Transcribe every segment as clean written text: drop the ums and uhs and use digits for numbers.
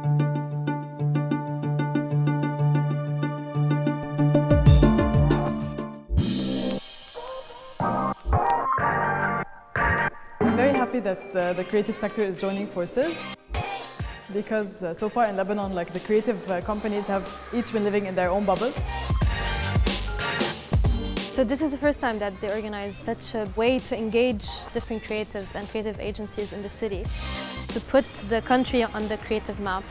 I'm very happy that the creative sector is joining forces because so far in Lebanon, like the creative companies have each been living in their own bubble. So this is the first time that they organize such a way to engage different creatives and creative agencies in the city, to put the country on the creative map.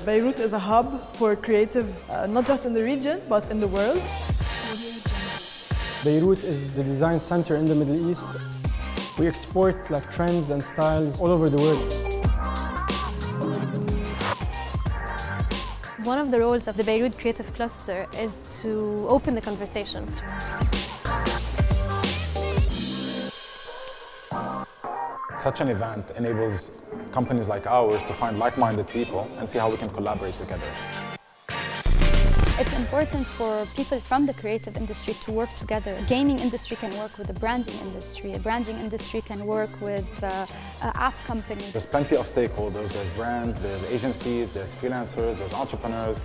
Beirut is a hub for creative, not just in the region, but in the world. Beirut is the design center in the Middle East. We export like trends and styles all over the world. One of the roles of the Beirut Creative Cluster is to open the conversation. Such an event enables companies like ours to find like-minded people and see how we can collaborate together. It's important for people from the creative industry to work together. The gaming industry can work with the branding industry. A branding industry can work with an app company. There's plenty of stakeholders. There's brands, there's agencies, there's freelancers, there's entrepreneurs.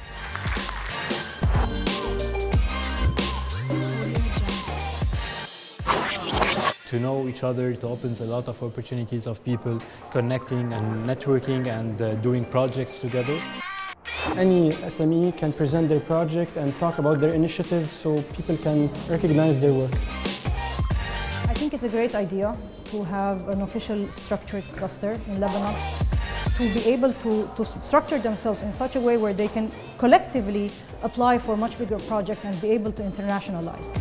To know each other, it opens a lot of opportunities of people connecting and networking and doing projects together. Any SME can present their project and talk about their initiative so people can recognize their work. I think it's a great idea to have an official structured cluster in Lebanon, to be able to structure themselves in such a way where they can collectively apply for much bigger projects and be able to internationalize.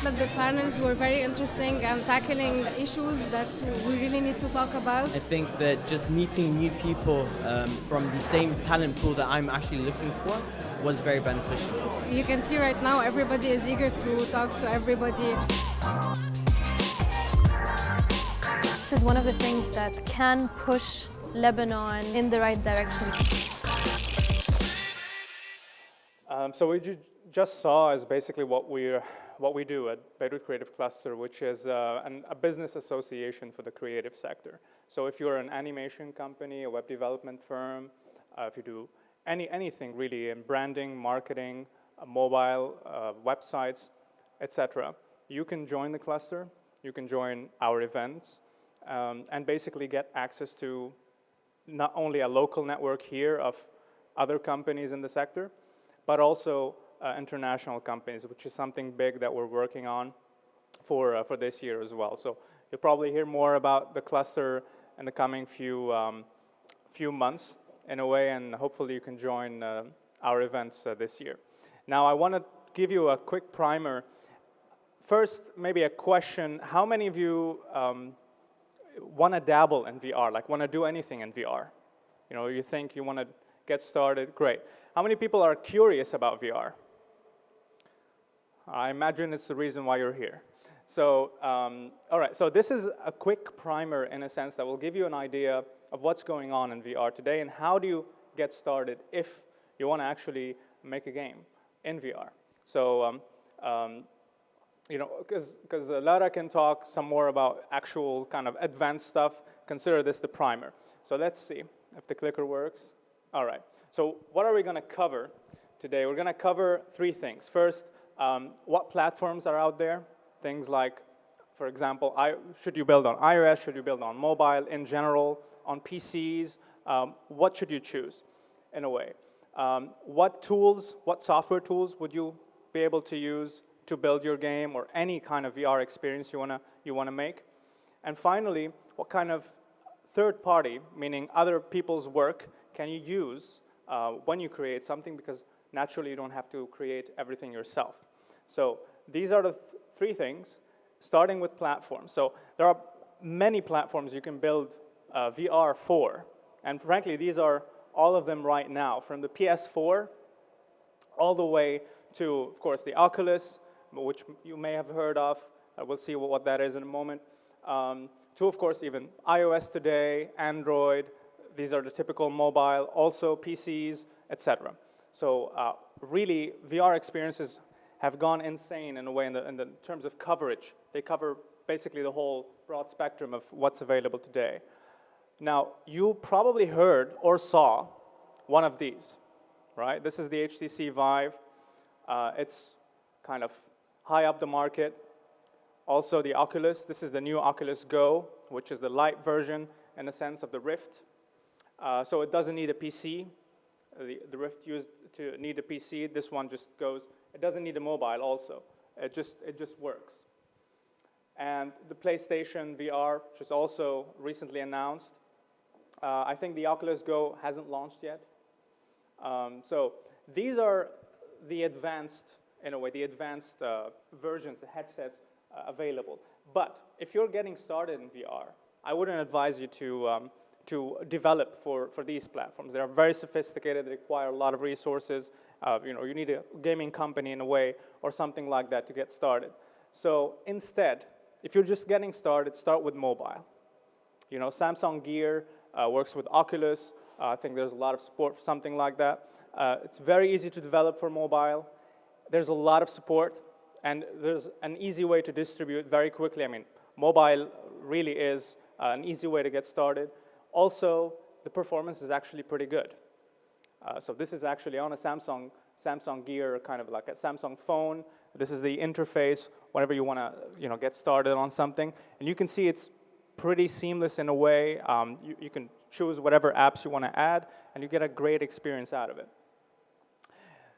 But the panels were very interesting and tackling issues that we really need to talk about. I think that just meeting new people from the same talent pool that I'm actually looking for was very beneficial. You can see right now everybody is eager to talk to everybody. This is one of the things that can push Lebanon in the right direction. So what you just saw is basically what we do at Beirut Creative Cluster, which is a business association for the creative sector. So if you're an animation company, a web development firm, if you do anything really in branding, marketing, mobile, websites, etc., you can join the cluster, you can join our events, and basically get access to not only a local network here of other companies in the sector, but also international companies, which is something big that we're working on for this year as well. So you'll probably hear more about the cluster in the coming few months in a way, and hopefully you can join our events this year. Now I want to give you a quick primer. First, maybe a question: how many of you want to dabble in VR, like want to do anything in VR? You know, you think you want to get started? Great. How many people are curious about VR? I imagine it's the reason why you're here. So, all right, so this is a quick primer in a sense that will give you an idea of what's going on in VR today and how do you get started if you want to actually make a game in VR. So, you know, because Lara can talk some more about actual kind of advanced stuff, consider this the primer. So let's see if the clicker works. All right, so what are we going to cover today? We're going to cover three things. First, what platforms are out there? Things like, for example, should you build on iOS? Should you build on mobile in general? On PCs? What should you choose, in a way? What tools, what software tools would you be able to use to build your game or any kind of VR experience you wanna make? And finally, what kind of third party, meaning other people's work, can you use when you create something? Because naturally, you don't have to create everything yourself. So these are the three things, starting with platforms. So there are many platforms you can build VR for. And frankly, these are all of them right now, from the PS4 all the way to, of course, the Oculus, which you may have heard of. We'll see what that is in a moment. To, of course, even iOS today, Android. These are the typical mobile, also PCs, etc. So really, VR experiences have gone insane in a way in the terms of coverage. They cover basically the whole broad spectrum of what's available today. Now, you probably heard or saw one of these, right? This is the HTC Vive. It's kind of high up the market. Also the Oculus, this is the new Oculus Go, which is the light version in the sense of the Rift. So it doesn't need a PC. The Rift used to need a PC. This one just goes, it doesn't need a mobile also. It just works. And the PlayStation VR, which is also recently announced. I think the Oculus Go hasn't launched yet. So these are the advanced, in a way, the advanced versions, the headsets available. But if you're getting started in VR, I wouldn't advise you to develop for these platforms. They are very sophisticated, they require a lot of resources. You need a gaming company in a way or something like that to get started. So instead, if you're just getting started, start with mobile. Samsung Gear works with Oculus. I think there's a lot of support for something like that. It's very easy to develop for mobile. There's a lot of support, and there's an easy way to distribute very quickly. I mean, mobile really is an easy way to get started. Also, the performance is actually pretty good. So this is actually on a Samsung Gear, kind of like a Samsung phone. This is the interface whenever you want to get started on something. And you can see it's pretty seamless in a way. You can choose whatever apps you want to add, and you get a great experience out of it.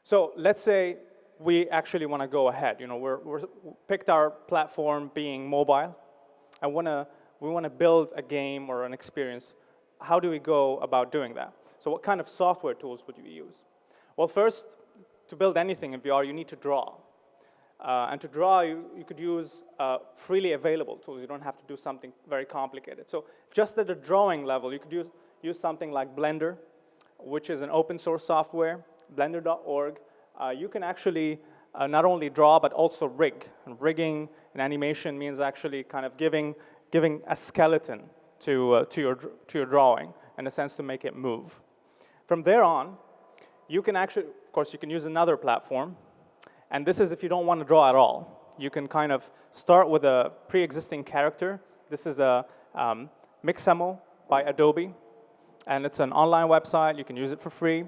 So let's say we actually want to go ahead. We're picked our platform being mobile. We want to build a game or an experience. How do we go about doing that? So what kind of software tools would you use? Well, first, to build anything in VR, you need to draw. And to draw, you could use freely available tools. You don't have to do something very complicated. So just at the drawing level, you could use something like Blender, which is an open source software, blender.org. You can actually not only draw, but also rig. And rigging in animation means actually kind of giving a skeleton to your drawing, in a sense, to make it move. From there on, you can actually, of course, you can use another platform. And this is if you don't want to draw at all. You can kind of start with a pre-existing character. This is a Mixamo by Adobe. And it's an online website. You can use it for free.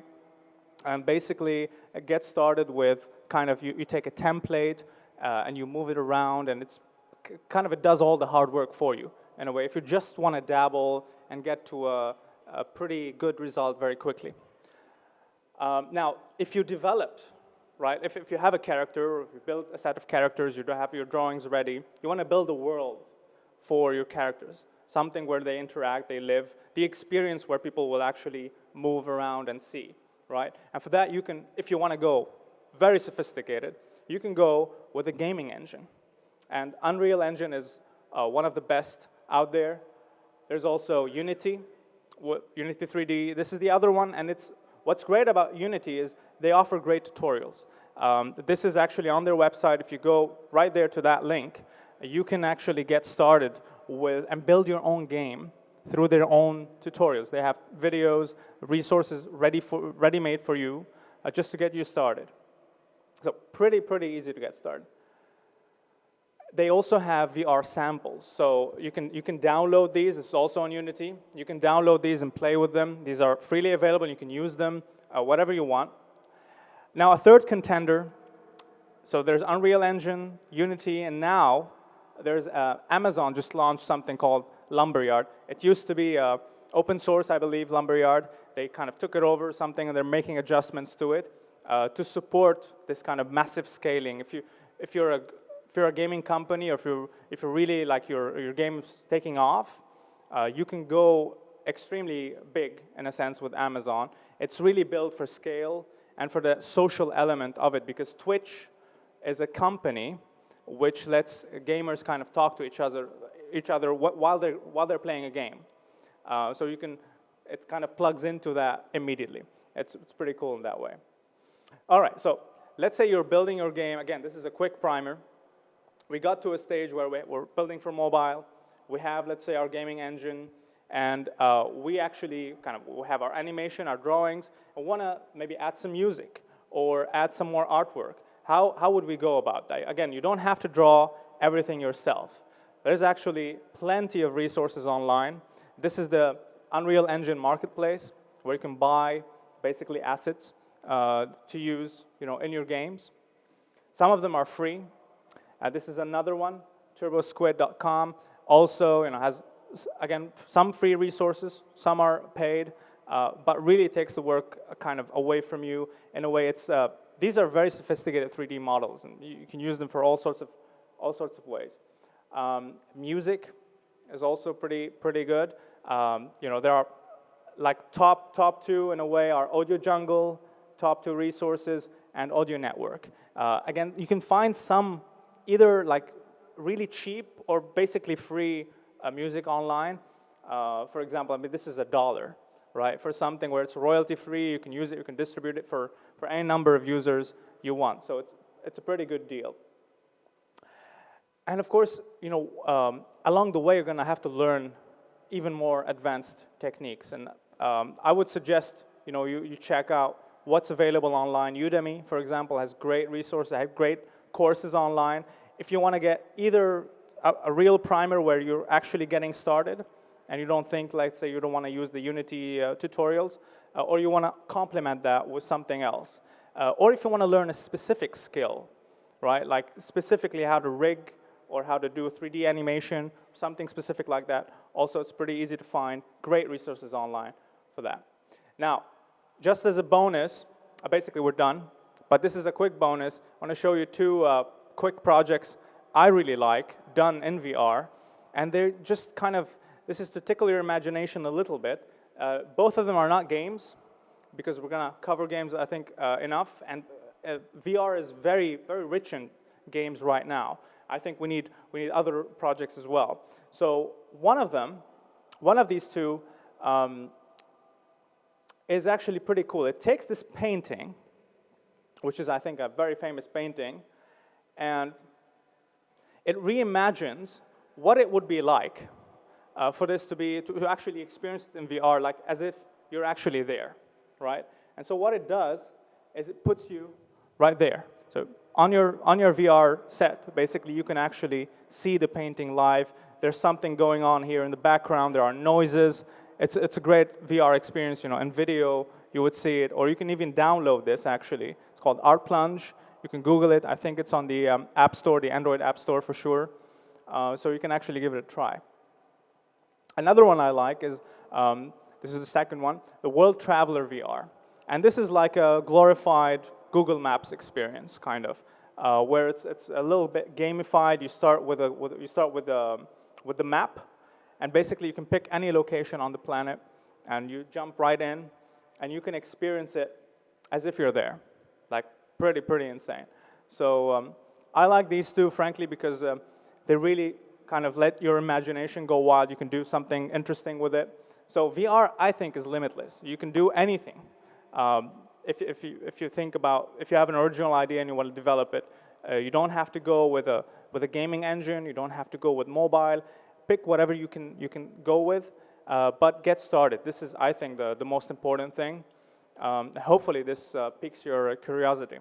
And basically, it gets started with kind of, you take a template and you move it around. And it's kind of, it does all the hard work for you, in a way, if you just want to dabble and get to a pretty good result very quickly. Now, if you developed, right, if you have a character, or if you build a set of characters, you have your drawings ready, you want to build a world for your characters, something where they interact, they live, the experience where people will actually move around and see, right? And for that, you can, if you want to go very sophisticated, you can go with a gaming engine. And Unreal Engine is one of the best out there. There's also Unity 3D. This is the other one, and what's great about Unity is they offer great tutorials. This is actually on their website. If you go right there to that link, you can actually get started with and build your own game through their own tutorials. They have videos, resources ready-made for you just to get you started. So pretty easy to get started. They also have VR samples, so you can download these. It's also on Unity. You can download these and play with them. These are freely available. You can use them whatever you want. Now, a third contender. So there's Unreal Engine, Unity, and now there's Amazon just launched something called Lumberyard. It used to be open source, I believe, Lumberyard. They kind of took it over something, and they're making adjustments to it to support this kind of massive scaling. If you're a gaming company, or if you're really like your game's taking off, you can go extremely big in a sense with Amazon. It's really built for scale and for the social element of it, because Twitch is a company which lets gamers kind of talk to each other while they're playing a game. So it kind of plugs into that immediately. It's pretty cool in that way. All right, so let's say you're building your game. Again, this is a quick primer. We got to a stage where we're building for mobile. We have, let's say, our gaming engine, and we actually we have our animation, our drawings, and want to maybe add some music or add some more artwork. How would we go about that? Again, you don't have to draw everything yourself. There's actually plenty of resources online. This is the Unreal Engine Marketplace, where you can buy basically assets to use, in your games. Some of them are free. This is another one, turbosquid.com. Also, has, again, some free resources, some are paid, but really takes the work kind of away from you. In a way, these are very sophisticated 3D models, and you can use them for all sorts of ways. Music is also pretty good. There are like top two in a way are Audio Jungle, top two resources, and Audio Network. Again, you can find some either like really cheap or basically free music online. For example, this is $1, right? For something where it's royalty free, you can use it, you can distribute it for any number of users you want. So it's a pretty good deal. And of course, along the way, you're going to have to learn even more advanced techniques. And I would suggest, you check out what's available online. Udemy, for example, has great resources, have great courses online. If you want to get either a real primer where you're actually getting started, and you don't think, let's say, you don't want to use the Unity tutorials, or you want to complement that with something else. Or if you want to learn a specific skill, right? Like specifically how to rig or how to do a 3D animation, something specific like that. Also, it's pretty easy to find great resources online for that. Now, just as a bonus, basically we're done, but this is a quick bonus. I want to show you two quick projects I really like, done in VR, and they're just kind of, this is to tickle your imagination a little bit. Both of them are not games, because we're going to cover games, I think, enough, and VR is very, very rich in games right now. I think we need other projects as well. So one of these two is actually pretty cool. It takes this painting, which is, I think, a very famous painting, and it reimagines what it would be like for this to actually experience it in VR, like as if you're actually there, right? And so what it does is it puts you right there. So on your VR set, basically, you can actually see the painting live. There's something going on here in the background. There are noises. It's a great VR experience. In video, you would see it. Or you can even download this, actually. It's called Art Plunge. You can Google it. I think it's on the App Store, the Android App Store for sure. So you can actually give it a try. Another one I like is, this is the second one, the World Traveler VR. And this is like a glorified Google Maps experience, kind of, where it's a little bit gamified. You start with the map, and basically you can pick any location on the planet, and you jump right in, and you can experience it as if you're there, like pretty insane. So I like these two, frankly, because they really kind of let your imagination go wild. You can do something interesting with it. So VR, I think, is limitless. You can do anything. If you think about, if you have an original idea and you want to develop it, you don't have to go with a gaming engine. You don't have to go with mobile. Pick whatever you can go with, but get started. This is, I think, the most important thing. Hopefully, this piques your curiosity.